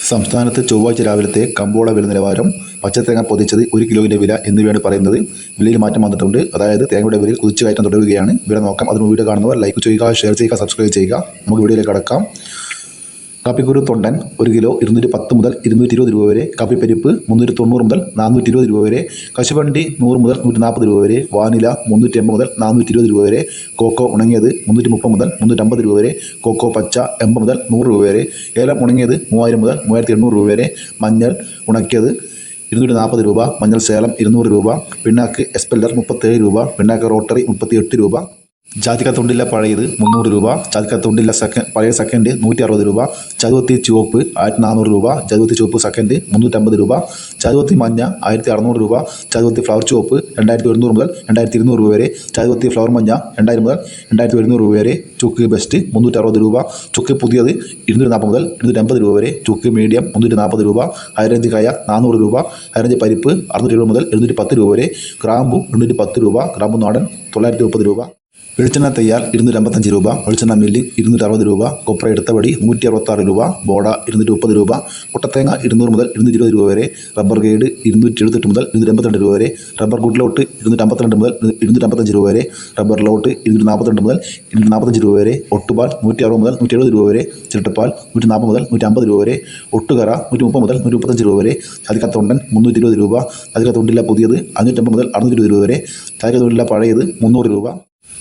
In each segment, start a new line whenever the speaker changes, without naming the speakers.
സംസ്ഥാനത്ത് ചൊവ്വാഴ്ച രാവിലത്തെ കമ്പോള വില നിലവാരം, പച്ചത്തേങ്ങ പൊതിച്ചത് 1 കിലോയുടെ വില എന്നിവയാണ് പറയുന്നത്. വിലയിൽ മാറ്റം വന്നിട്ടുണ്ട്. അതായത് തേങ്ങയുടെ വിലയിൽ കുതിച്ചുകയറ്റം തുടരുകയാണ്. വില നോക്കാം. അതിന് വീഡിയോ കാണുന്നവർ ലൈക്ക് ചെയ്യുക, ഷെയർ ചെയ്യുക, സബ്സ്ക്രൈബ് ചെയ്യുക. നമുക്ക് വീഡിയോയിലേക്ക് കടക്കാം. കാപ്പിക്കുരു തൊണ്ടൻ 1 കിലോ 210 മുതൽ 220 രൂപ വരെ. കാപ്പിപ്പരിപ്പ് 390 മുതൽ 420 രൂപ വരെ. കശുവണ്ടി 100 മുതൽ 140 രൂപ വരെ. വാനില 380 മുതൽ 420 രൂപ വരെ. കോക്കോ ഉണങ്ങിയത് 330 മുതൽ 350 രൂപ വരെ. കോക്കോ പച്ച 80 മുതൽ 100 രൂപ വരെ. ഏലം ഉണങ്ങിയത് 3000 മുതൽ 3800 രൂപ വരെ. മഞ്ഞൾ ഉണക്കിയത് 240 രൂപ. മഞ്ഞൾ സേലം 200 രൂപ. പിണ്ണാക്ക് എസ്പെല്ലർ 37 രൂപ. പിണ്ണാക്ക് റോട്ടറി 38 രൂപ. ജാതിക്ക തൊണ്ടില്ല പഴയത് 300 രൂപ. ജാതിക്ക തൊണ്ടില്ല പഴയ സെക്കൻഡ് 160 രൂപ. ചതുവത്തി ചുവപ്പ് 1400 രൂപ. ചതുവത്തി ചുവപ്പ് സെക്കൻഡ് 350 രൂപ. ചതുവത്തി മഞ്ഞ 1600 രൂപ. ചതുവത്തി ഫ്ലവർ ചുവപ്പ് 2100 മുതൽ 2200 രൂപ വരെ. ചതുവത്തി ഫ്ലവർ മഞ്ഞ 2000 മുതൽ 2100 രൂപ വരെ. ചുക്ക് ബെസ്റ്റ് 360 രൂപ. ചുക്ക് പുതിയത് 240 മുതൽ 250 രൂപ വരെ. ചുക്ക് മീഡിയം 340 രൂപ. ഹൈറേഞ്ച് കായ 400 രൂപ. ഹൈറേഞ്ച് പരിപ്പ് 670 മുതൽ 710 രൂപ വരെ. ഗ്രാമ്പു 210 രൂപ. ഗ്രാമ്പു നാടൻ 930 രൂപ. വെളിച്ചെണ്ണ തയ്യാൽ 255 രൂപ. വെളിച്ചെണ്ണ മില്ലി 260 രൂപ. കൊപ്ര എടുത്തപടി 166 രൂപ. ബോഡ 230 രൂപ. മുട്ടത്തേങ്ങ 200 മുതൽ 220 രൂപ വരെ. റബ്ബർ ഗൈഡ് 278 മുതൽ 282 രൂപ വരെ. റബ്ബർ ഗുഡ് ലോട്ട് 252 മുതൽ 255 രൂപ വരെ. റബ്ബർ ലോട്ട് 242 മുതൽ 245 രൂപ വരെ. ഒട്ടുപാൽ 160 മുതൽ 170 രൂപ വരെ. ചിരട്ടപ്പാൽ 140 മുതൽ 150 രൂപ വരെ. ഒട്ടുകറ 130 മുതൽ 135 രൂപ വരെ. ജാതിക്ക തൊണ്ടൻ 320 രൂപ. ജാതിക്ക തൊണ്ടില്ല പുതിയത് 550 മുതൽ 620 രൂപ വരെ. ജാതിക്ക തൊണ്ടില്ല പഴയത് 300 രൂപ.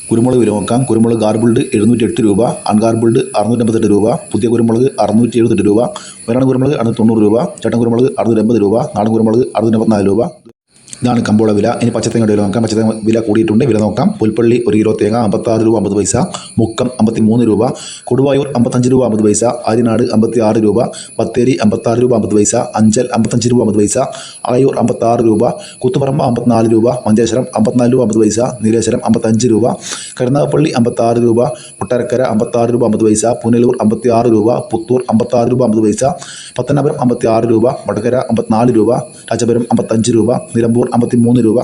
കുരുമുളക് വില നോക്കാം. കുരുമുളക് ഗാർബിൾഡ് 708 രൂപ. അൺഗാർബിൾഡ് 658 രൂപ. പുതിയ കുരുമുളക് 678 രൂപ. വരാണ് കുരുമുളക് 690 രൂപ. ചട്ടൻ കുരുമുളക് 680 രൂപ. നാടൻ കുരുമുളക് 684 രൂപ. ഇതാണ് കമ്പോള വില. ഇനി പച്ചത്തേങ്ങയുടെ വില നോക്കാം. പച്ചത്തേങ്ങ വില കൂടിയിട്ടുണ്ട്. വില നോക്കാം. പുൽപ്പള്ളി 1 കിലോ തേങ്ങ 56 രൂപ 50 പൈസ. മുക്കം 53 രൂപ. കൊടുവായൂർ 55 രൂപ 50 പൈസ. ആര്യനാട് 56 രൂപ. ബത്തേരി 56 രൂപ 50 പൈസ. അഞ്ചൽ 55 രൂപ 50 പൈസ. ആയൂർ 56 രൂപ. കൂത്തുപറമ്പ് 54 രൂപ. മഞ്ചേശ്വരം 54 രൂപ 50 പൈസ. നീലേശ്വരം 55 രൂപ. കരുനാഗപ്പള്ളി 56 രൂപ. കൊട്ടാരക്കര 56 രൂപ 50 പൈസ. പുനലൂർ 56 രൂപ. പുത്തൂർ 56 രൂപ 50 പൈസ. പത്തനാപുരം 56 രൂപ. വടകര 54 രൂപ. രാജപുരം 55 രൂപ. നിലമ്പൂർ 53 രൂപ.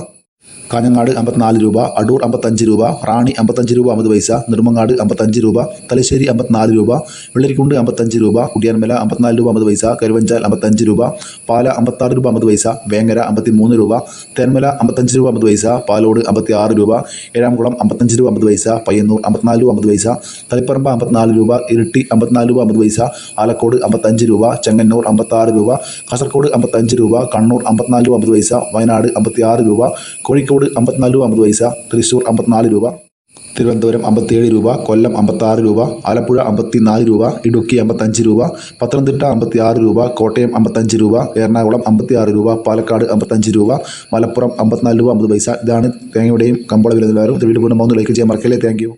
കാഞ്ഞങ്ങാട് 54 രൂപ. അടൂർ 55 രൂപ. റാണി 55 രൂപ 50 പൈസ. നെടുമങ്ങാട് 55 രൂപ. തലശ്ശേരി 54 രൂപ. വെള്ളരിക്കുണ്ട് 55 രൂപ. കുടിയാൻമല 54 രൂപ 50 പൈസ. കരുവഞ്ചാൽ 55 രൂപ. പാല 56 രൂപ 50 പൈസ. വേങ്ങര 53 രൂപ. തേന്മല 55 രൂപ 50 പൈസ. പാലോട് 56 രൂപ. ഏഴാംകുളം 55 രൂപ 50 പൈസ. പയ്യന്നൂർ 54 രൂപ 50 പൈസ. തളിപ്പറമ്പ് 54 രൂപ. ഇരിട്ടി 54 രൂപ 50 പൈസ. ആലക്കോട് 55 രൂപ. ചെങ്ങന്നൂർ 56 രൂപ. കാസർഗോഡ് 55 രൂപ. കണ്ണൂർ 54 രൂപ 50 പൈസ. വയനാട് 56 രൂപ. കോഴിക്കോട് 54 രൂപ 50 പൈസ. തൃശ്ശൂർ 54 രൂപ. തിരുവനന്തപുരം 57 രൂപ. കൊല്ലം 56 രൂപ. ആലപ്പുഴ 54 രൂപ. ഇടുക്കി 55 രൂപ. പത്തനംതിട്ട 56 രൂപ. കോട്ടയം 55 രൂപ. എറണാകുളം 56 രൂപ. പാലക്കാട് 55 രൂപ. മലപ്പുറം 54 രൂപ 50 പൈസ. ഇതാണ് തേങ്ങയുടെയും കമ്പോള വില നിലവാരം. വീഡിയോ ലൈക്ക് ചെയ്യാൻ മറക്കല്ലേ. Thank you.